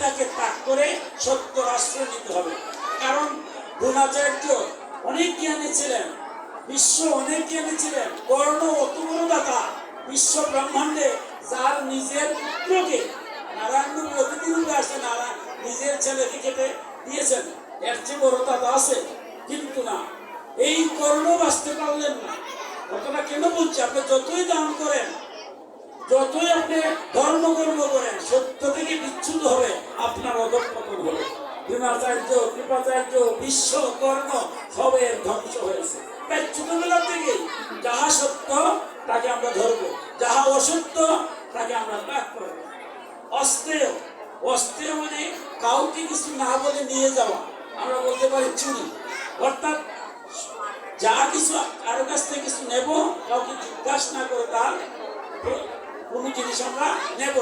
মিথ্যাকে ত্যাগ করে সত্য আশ্রয় নিতে হবে। কারণ দ্রোণাচার্য অনেক জ্ঞানী ছিলেন, বিশ্ব অনেক জ্ঞানী ছিলেন, কর্ণ অত বড় দাতা বিশ্ব ব্রহ্মাণ্ডে, যার নিজের পুত্রকে নারায়ণ অতিথি রূপে আসে, নারায়ণ নিজের ছেলেকে কেটে দিয়েছেন, এর চেয়ে বড় দাতা আছে? কিন্তু না, এই কর্ণ বাঁচতে পারলেন না। কথাটা কেন বলছি, আপনি যতই দান করেন, যতই আপনি ধর্মকর্ম করেন, সত্য থেকে বিচ্ছুত হবে আপনার অধঃপতন হবে। দ্রোণাচার্য, কৃপাচার্য, বিশ্ব, কর্ণ সবের ধ্বংস হয়েছে। তাই ছোটবেলা থেকে যাহা সত্য তাকে আমরা ধরবো, যাহা অসত্য তাকে আমরা ত্যাগ করবো। অস্ত্রেয়, অস্ত্রেয় মানে কাউকে কিছু না বলে নিয়ে যাওয়া, আমরা বলতে পারি চুরি। অর্থাৎ যা কিছু কারো কাছ থেকে কিছু নেব, কাউকে জিজ্ঞাসা না করে তার কোনো জিনিস আমরা নেব।